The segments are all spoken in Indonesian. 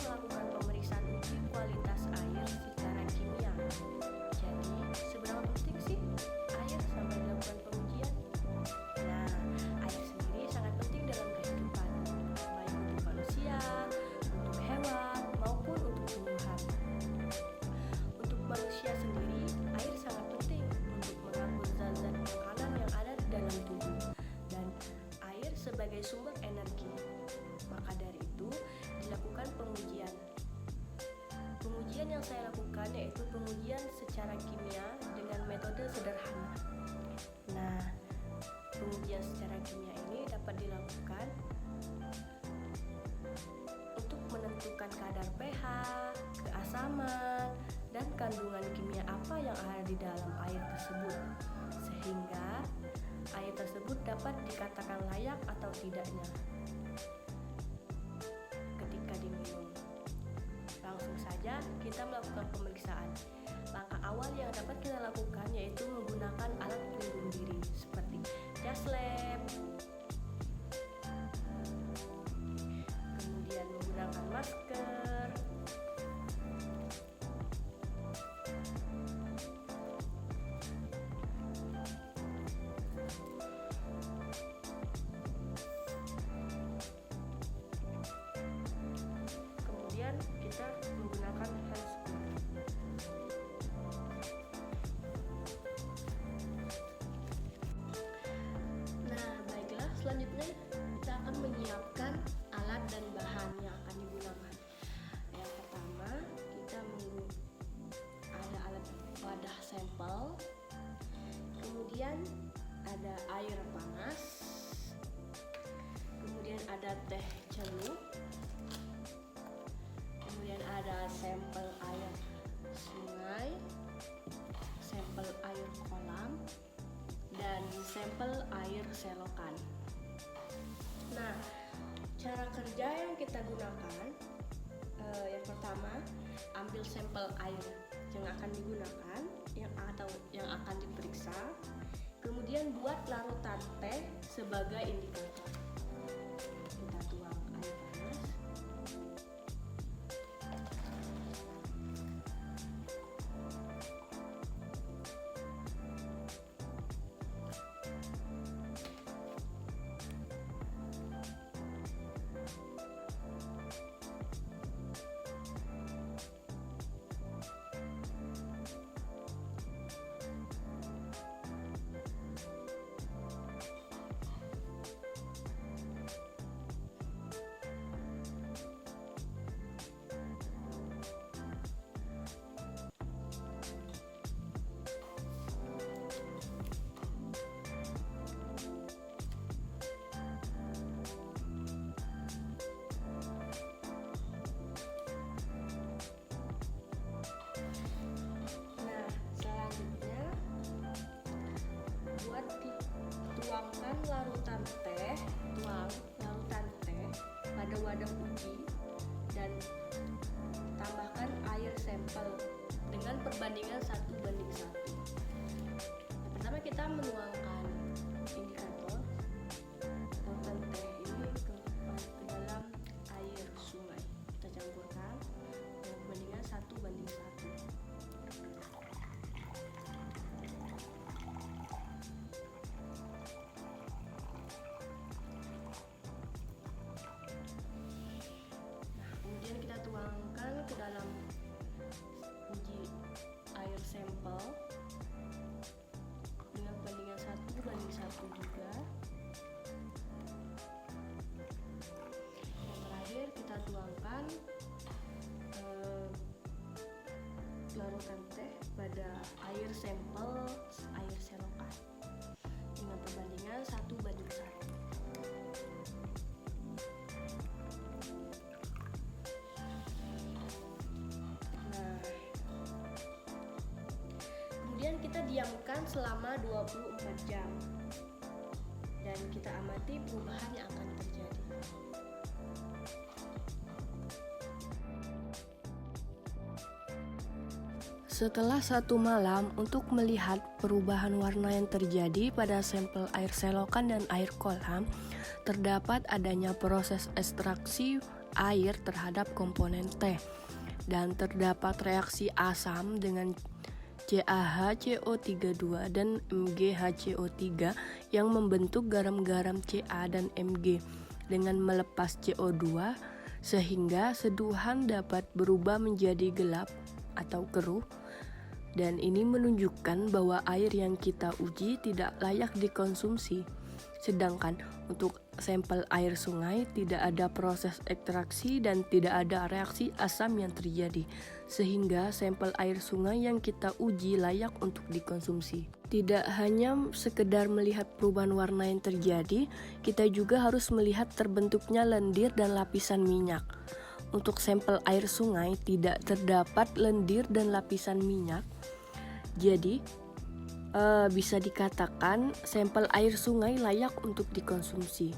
melakukan pemeriksaan uji kualitas air secara kimia. Jadi, seberapa penting sih air sampai dilakukan pengujian? Nah, air sendiri sangat penting dalam kehidupan, baik untuk manusia, untuk hewan, maupun untuk tumbuhan. Untuk manusia sendiri, air sangat penting untuk mengangkut zat-zat makanan yang ada di dalam tubuh dan air sebagai sumber energi. Maka dari itu, dilakukan pengujian. Pengujian yang saya lakukan yaitu pengujian secara kimia dengan metode sederhana. Nah, pengujian secara kimia ini dapat dilakukan untuk menentukan kadar pH, keasaman, dan kandungan kimia apa yang ada di dalam air tersebut, sehingga air tersebut dapat dikatakan layak atau tidaknya ketika diminum. Langsung saja kita melakukan pemeriksaan. Langkah awal yang dapat kita lakukan yaitu menggunakan alat pelindung diri seperti jas lab, kemudian menggunakan masker, kemudian kita menggunakan handscoon. Nah, baiklah, selanjutnya kita akan menyiapkan alat dan bahan yang akan digunakan. Yang pertama, kita ada alat wadah sampel, kemudian ada air panas, kemudian ada teh celup, kemudian ada sampel air sungai, sampel air kolam, dan sampel air selokan. Nah, cara kerja yang kita gunakan, yang pertama, ambil sampel air yang akan digunakan, yang akan diperiksa, kemudian buat larutan teh sebagai indikator. Kita tuang air panas. Tuangkan larutan teh pada wadah uji dan tambahkan air sampel dengan perbandingan 1:1. Yang pertama kita menuangkan indikator larutan teh ini ke dalam air sungai. Kita campurkan dengan perbandingan 1:1. Kita tuangkan ke dalam uji air sampel dengan perbandingan 1:1 juga. Yang terakhir kita tuangkan larutan teh pada air sampel air selokan dengan perbandingan 1:1. Kemudian kita diamkan selama 24 jam dan kita amati perubahan yang akan terjadi. Setelah 1 malam untuk melihat perubahan warna yang terjadi pada sampel air selokan dan air kolam, terdapat adanya proses ekstraksi air terhadap komponen teh dan terdapat reaksi asam dengan CaHCO32 dan MgHCO3 yang membentuk garam-garam Ca dan Mg dengan melepas CO2 sehingga seduhan dapat berubah menjadi gelap atau keruh, dan ini menunjukkan bahwa air yang kita uji tidak layak dikonsumsi. Sedangkan untuk sampel air sungai tidak ada proses ekstraksi dan tidak ada reaksi asam yang terjadi, sehingga sampel air sungai yang kita uji layak untuk dikonsumsi. Tidak hanya sekedar melihat perubahan warna yang terjadi, kita juga harus melihat terbentuknya lendir dan lapisan minyak. Untuk sampel air sungai tidak terdapat lendir dan lapisan minyak, jadi bisa dikatakan sampel air sungai layak untuk dikonsumsi.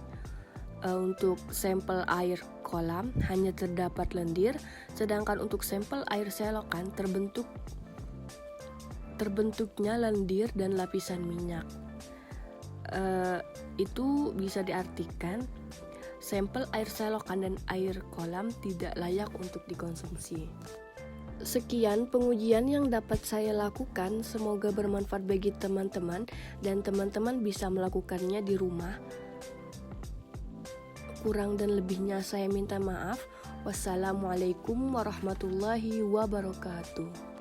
Untuk sampel air kolam hanya terdapat lendir, sedangkan untuk sampel air selokan terbentuknya lendir dan lapisan minyak. Itu bisa diartikan sampel air selokan dan air kolam tidak layak untuk dikonsumsi. Sekian pengujian yang dapat saya lakukan, semoga bermanfaat bagi teman-teman dan teman-teman bisa melakukannya di rumah. Kurang dan lebihnya saya minta maaf. Wassalamualaikum warahmatullahi wabarakatuh.